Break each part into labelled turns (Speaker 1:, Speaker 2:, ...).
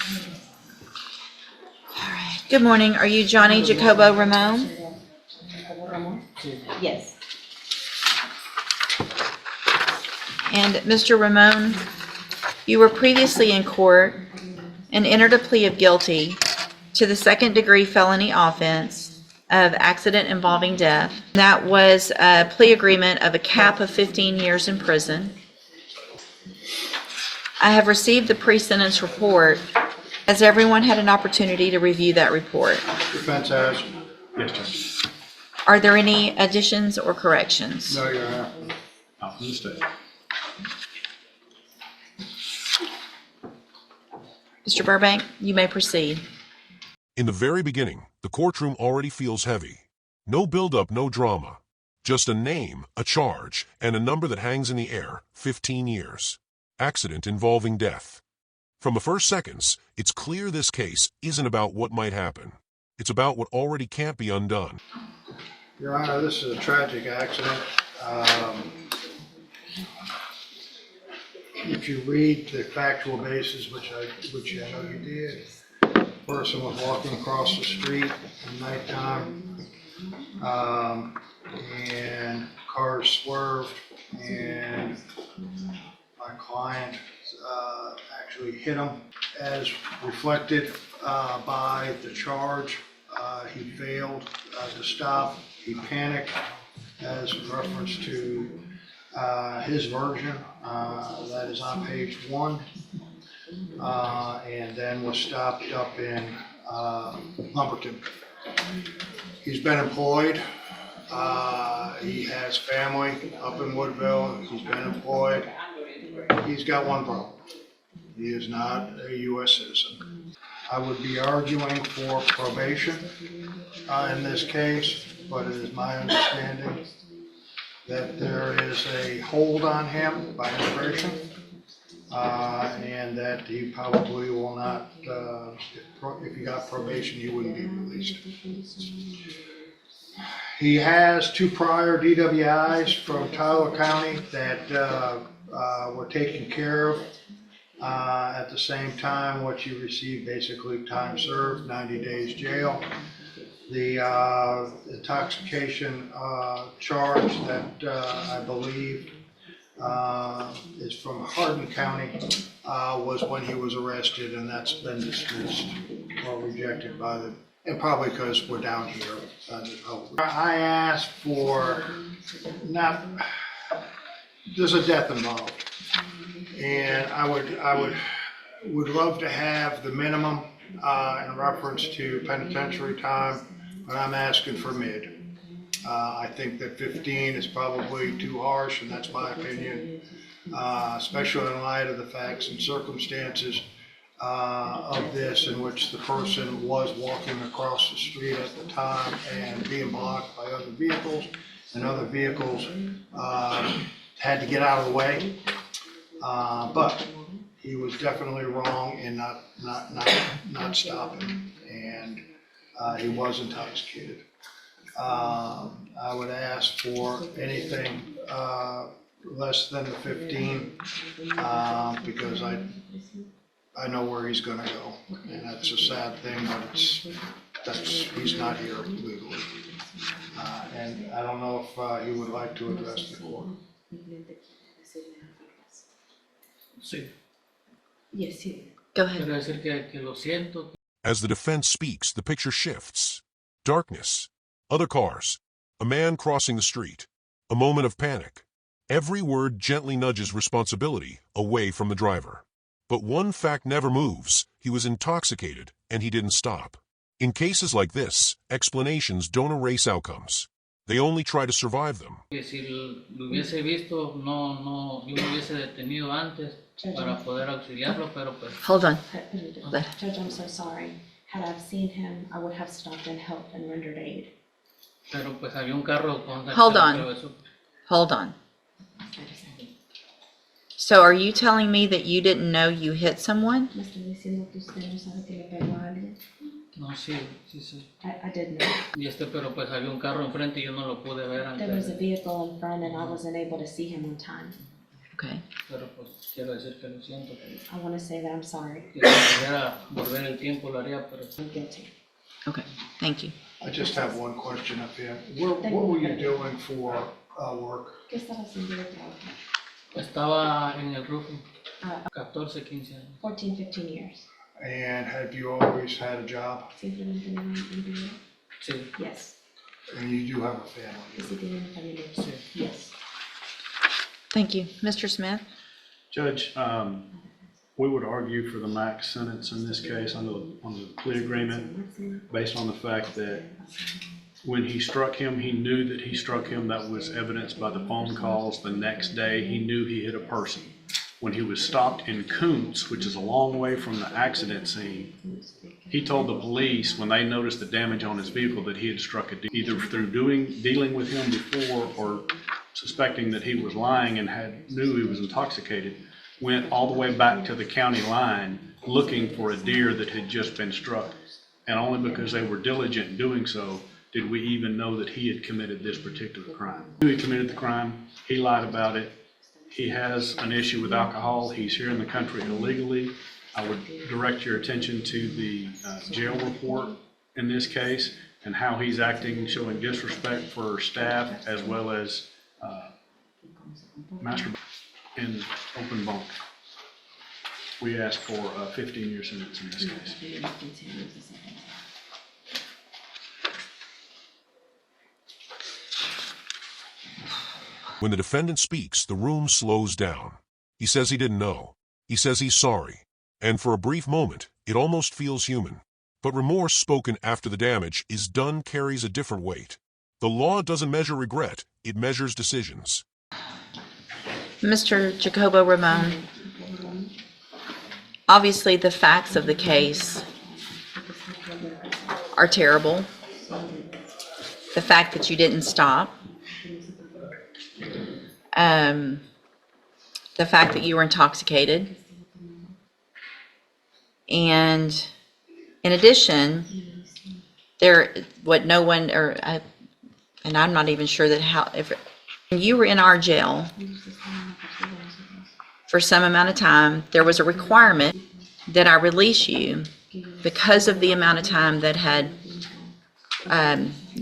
Speaker 1: All right. Good morning. Are you Johnny Jacobo Ramone?
Speaker 2: Yes.
Speaker 1: And Mr. Ramone, you were previously in court and entered a plea of guilty to the second-degree felony offense of accident involving death. That was a plea agreement of a cap of 15 years in prison. I have received the pre-sentence report. Has everyone had an opportunity to review that report?
Speaker 3: Defense has. Yes, Judge.
Speaker 1: Are there any additions or corrections?
Speaker 3: No, Your Honor.
Speaker 4: Not from the state.
Speaker 1: Mr. Burbank, you may proceed.
Speaker 5: In the very beginning, the courtroom already feels heavy. No build-up, no drama. Just a name, a charge, and a number that hangs in the air, 15 years. Accident involving death. From the first seconds, it's clear this case isn't about what might happen. It's about what already can't be undone.
Speaker 3: Your Honor, this is a tragic accident. If you read the factual basis, which I know you did, the person was walking across the street at nighttime, and cars swerved, and my client actually hit him. As reflected by the charge, he failed to stop. He panicked, as in reference to his version, that is on page 1, and then was stopped up in Lumberton. He's been employed. He has family up in Woodville. He's been employed. He's got one problem. He is not a U.S. citizen. I would be arguing for probation in this case, but it is my understanding that there is a hold on him by immigration, and that he probably will not, if he got probation, he wouldn't be released. He has 2 prior DWIs from Tyler County that were taken care of. At the same time, what you receive, basically time served, 90 days jail. The intoxication charge that I believe is from Hardin County was when he was arrested, and that's been dismissed or rejected by the, and probably because we're down here. I asked for there's a death involved, and I would love to have the minimum in reference to penitentiary time, but I'm asking for mid. I think that 15 is probably too harsh, and that's my opinion, especially in light of the facts and circumstances of this, in which the person was walking across the street at the time and being blocked by other vehicles, and other vehicles had to get out of the way. But he was definitely wrong in not stopping, and he was intoxicated. I would ask for anything less than the 15, because I know where he's going to go, and that's a sad thing, but he's not here legally, and I don't know if he would like to address the court.
Speaker 2: Sí. Yes, sí.
Speaker 1: Go ahead.
Speaker 2: Quiero decir que lo siento.
Speaker 5: As the defense speaks, the picture shifts. Darkness. Other cars. A man crossing the street. A moment of panic. Every word gently nudges responsibility away from the driver. But one fact never moves. He was intoxicated, and he didn't stop. In cases like this, explanations don't erase outcomes. They only try to survive them.
Speaker 2: Si lo hubiese visto, yo me hubiese detenido antes para poder auxiliarlo, pero pues.
Speaker 1: Hold on.
Speaker 6: Judge, I'm so sorry. Had I seen him, I would have stopped and helped and rendered aid.
Speaker 2: Pero pues había un carro con.
Speaker 1: Hold on. Hold on. So are you telling me that you didn't know you hit someone?
Speaker 6: ¿Me está diciendo que usted no sabe que le pegó a alguien?
Speaker 2: No, sí.
Speaker 6: I did know.
Speaker 2: Y pero pues había un carro enfrente y yo no lo pude ver
Speaker 6: There was
Speaker 2: antes.
Speaker 6: a vehicle in front and I wasn't able to see him on time.
Speaker 1: Okay.
Speaker 2: pero pues quiero decir que lo siento,
Speaker 6: I want to say that I'm sorry.
Speaker 2: que si pudiera volver el tiempo lo haría, pero
Speaker 6: I'm guilty.
Speaker 1: Okay. Thank you.
Speaker 3: I just have one question up here. What were you doing for work?
Speaker 6: ¿Qué estaba haciendo de trabajo?
Speaker 2: estaba en el roofing 14, 15 años.
Speaker 6: 14, 15 years.
Speaker 3: And have you always had a job?
Speaker 6: Siempre he tenido un empleo.
Speaker 2: Sí,
Speaker 6: Yes.
Speaker 3: And you do have a family?
Speaker 6: Y si tiene una familia.
Speaker 2: sí.
Speaker 6: Yes.
Speaker 1: Thank you. Mr. Smith?
Speaker 4: Judge, we would argue for the max sentence in this case on the plea agreement based on the fact that when he struck him, he knew that he struck him. That was evidenced by the phone calls. The next day, he knew he hit a person. When he was stopped in Koontz, which is a long way from the accident scene, he told the police when they noticed the damage on his vehicle that he had struck a deer, either through dealing with him before or suspecting that he was lying and knew he was intoxicated, went all the way back to the county line looking for a deer that had just been struck. And only because they were diligent in doing so did we even know that he had committed this particular crime. He knew he committed the crime. He lied about it. He has an issue with alcohol. He's here in the country illegally. I would direct your attention to the jail report in this case and how he's acting, showing disrespect for staff as well as masturbation in open bunk. We ask for a 15-year sentence in this case.
Speaker 5: When the defendant speaks, the room slows down. He says he didn't know. He says he's sorry. And for a brief moment, it almost feels human. But remorse spoken after the damage is done carries a different weight. The law doesn't measure regret, it measures decisions.
Speaker 1: Mr. Jacobo Ramon, obviously the facts of the case are terrible. The fact that you didn't stop. The fact that you were intoxicated. And in addition, and I'm not even sure that if you were in our jail for some amount of time, there was a requirement that I release you because of the amount of time that had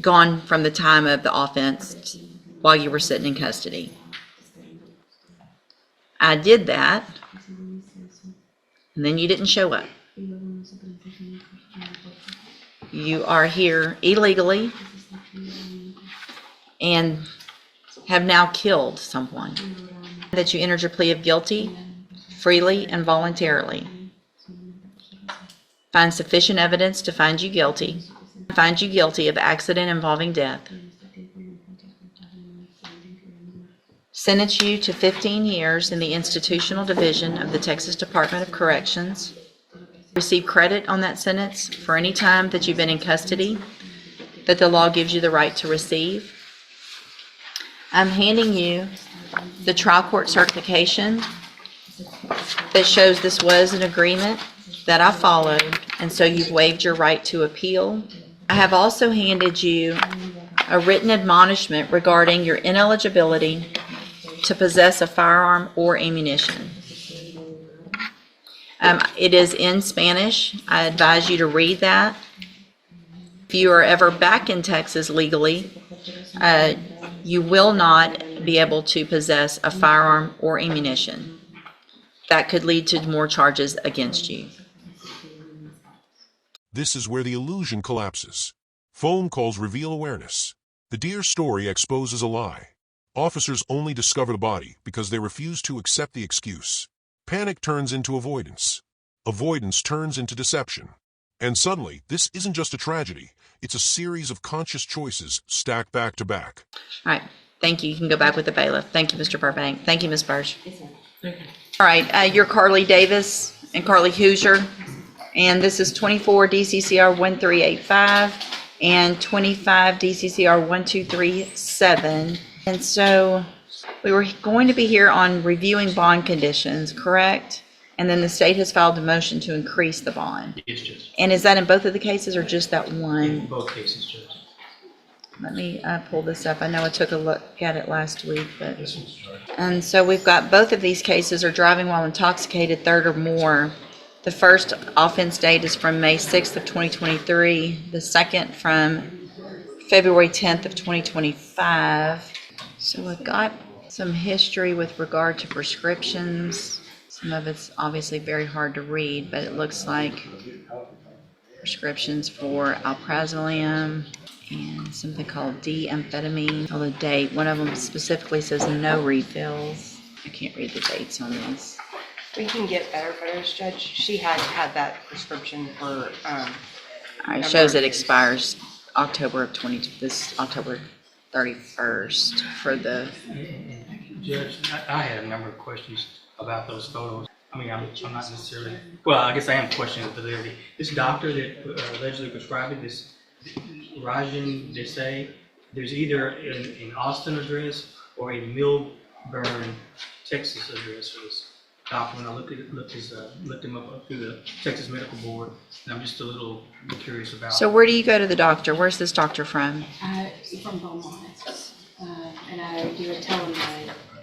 Speaker 1: gone from the time of the offense while you were sitting in custody. I did that, and then you didn't show up. You are here illegally and have now killed someone. That you entered your plea of guilty freely and voluntarily. Find sufficient evidence to find you guilty. Find you guilty of accident involving death. Sentence you to 15 years in the institutional division of the Texas Department of Corrections. Receive credit on that sentence for any time that you've been in custody that the law gives you the right to receive. I'm handing you the trial court certification that shows this was an agreement that I followed, and so you've waived your right to appeal. I have also handed you a written admonishment regarding your ineligibility to possess a firearm or ammunition. It is in Spanish. I advise you to read that. If you are ever back in Texas legally, you will not be able to possess a firearm or ammunition. That could lead to more charges against you.
Speaker 5: This is where the illusion collapses. Phone calls reveal awareness. The deer story exposes a lie. Officers only discover the body because they refuse to accept the excuse. Panic turns into avoidance. Avoidance turns into deception. And suddenly, this isn't just a tragedy. It's a series of conscious choices stacked back to back.
Speaker 1: All right. Thank you. You can go back with the bailiff. Thank you, Mr. Burbank. Thank you, Ms. Burge. All right. You're Carly Davis and Carly Hoosier. And this is 24 DCCR 1385 and 25 DCCR 1237. And so we were going to be here on reviewing bond conditions, correct? And then the state has filed a motion to increase the bond.
Speaker 7: Yes, Judge.
Speaker 1: And is that in both of the cases or just that one?
Speaker 7: In both cases, Judge.
Speaker 1: Let me pull this up. I know I took a look at it last week, but. And so we've got both of these cases are driving while intoxicated, third or more. The first offense date is from May 6th of 2023. The second from February 10th of 2025. So I've got some history with regard to prescriptions. Some of it's obviously very hard to read, but it looks like prescriptions for alprazolam and something called D-amphetamine. Oh, the date, one of them specifically says no refills. I can't read the dates on these.
Speaker 7: We can get better photos, Judge. She has had that prescription for,
Speaker 1: All right, it shows it expires October 31st for the,
Speaker 8: Judge, I had a number of questions about those photos. I mean, I'm not necessarily, well, I guess I am questioning the validity. This doctor that allegedly prescribed it, this Rajon Desai, there's either an Austin address or a Millburn, Texas address for this doctor. When I looked him up through the Texas Medical Board, and I'm just a little curious about.
Speaker 1: so where do you go to the doctor? Where's this doctor from?
Speaker 6: From Beaumont, and I do a telemed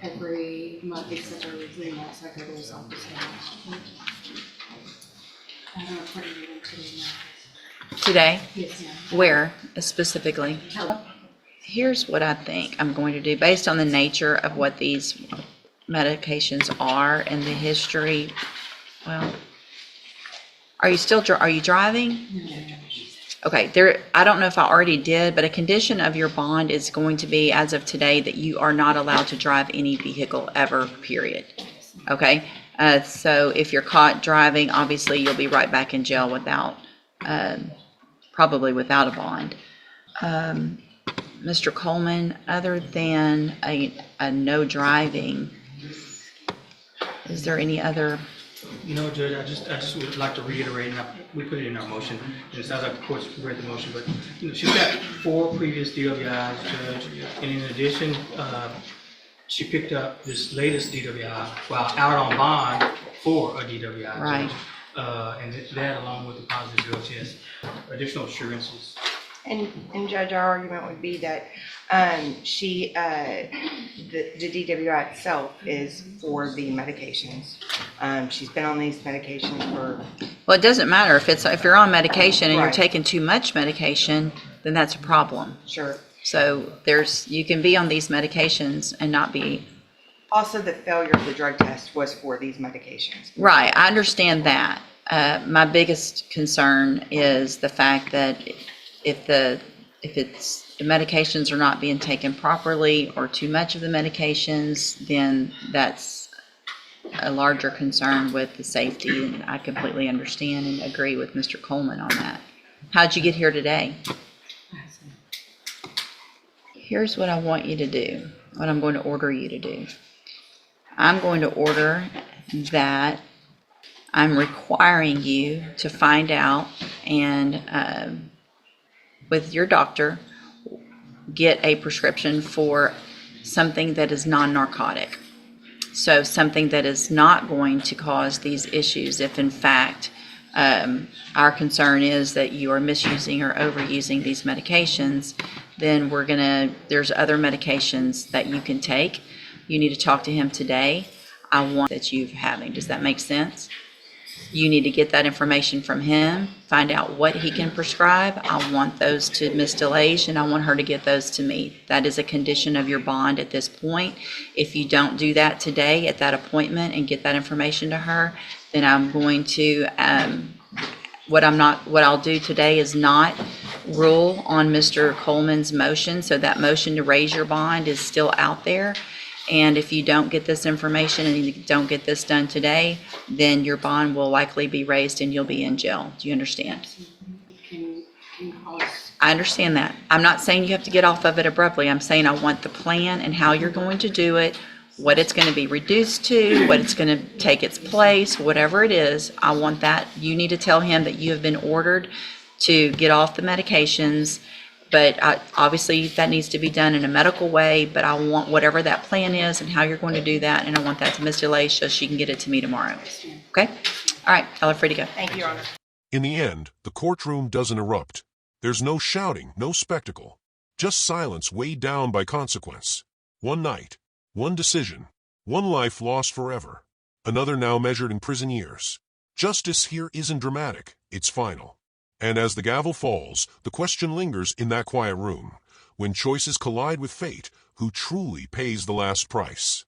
Speaker 6: every month except every 3 months. I go to his office. I don't know what you want today now.
Speaker 1: Today?
Speaker 6: Yes, ma'am.
Speaker 1: Where specifically? Here's what I think I'm going to do based on the nature of what these medications are and the history. Well, are you driving? Okay, I don't know if I already did, but a condition of your bond is going to be, as of today, that you are not allowed to drive any vehicle ever, period. Okay? So if you're caught driving, obviously you'll be right back in jail without, probably without a bond. Mr. Coleman, other than a no driving, is there any other?
Speaker 8: You know, Judge, I just would like to reiterate, and we put it in our motion, and it sounds like the court's read the motion, but, you know, she's got 4 previous DWIs, Judge, and in addition, she picked up this latest DWI while out on bond for a DWI.
Speaker 1: Right.
Speaker 8: Judge. And that, along with the positive drug test, additional assurances.
Speaker 7: and Judge, our argument would be that, the DWI itself is for the medications. She's been on these medications for,
Speaker 1: Well, it doesn't matter if you're on medication and you're
Speaker 7: Right.
Speaker 1: taking too much medication, then that's a problem.
Speaker 7: sure.
Speaker 1: So you can be on these medications and not be.
Speaker 7: Also, the failure of the drug test was for these medications.
Speaker 1: Right, I understand that. My biggest concern is the fact that if the medications are not being taken properly or too much of the medications, then that's a larger concern with the safety, and I completely understand and agree with Mr. Coleman on that. How'd you get here today? Here's what I want you to do, what I'm going to order you to do. I'm going to order that I'm requiring you to find out and with your doctor, get a prescription for something that is non-narcotic. So something that is not going to cause these issues if in fact our concern is that you are misusing or overusing these medications, then there's other medications that you can take. You need to talk to him today. I want that you're having. Does that make sense? You need to get that information from him, find out what he can prescribe. I want those to Ms. DeLage, and I want her to get those to me. That is a condition of your bond at this point. If you don't do that today at that appointment and get that information to her, then I'm going to, what I'll do today is not rule on Mr. Coleman's motion. So that motion to raise your bond is still out there. And if you don't get this information and you don't get this done today, then your bond will likely be raised and you'll be in jail. Do you understand?
Speaker 6: Can cause.
Speaker 1: I understand that. I'm not saying you have to get off of it abruptly. I'm saying I want the plan and how you're going to do it, what it's going to be reduced to, what it's going to take its place, whatever it is. I want that. You need to tell him that you have been ordered to get off the medications. But obviously that needs to be done in a medical way, but I want whatever that plan is and how you're going to do that, and I want that to Ms. DeLay so she can get it to me tomorrow. Okay? All right, y'all are free to go.
Speaker 7: Thank you, Your Honor.
Speaker 5: In the end, the courtroom doesn't erupt. There's no shouting, no spectacle. Just silence weighed down by consequence. One night, one decision, one life lost forever, another now measured in prison years. Justice here isn't dramatic, it's final. And as the gavel falls, the question lingers in that quiet room. When choices collide with fate, who truly pays the last price?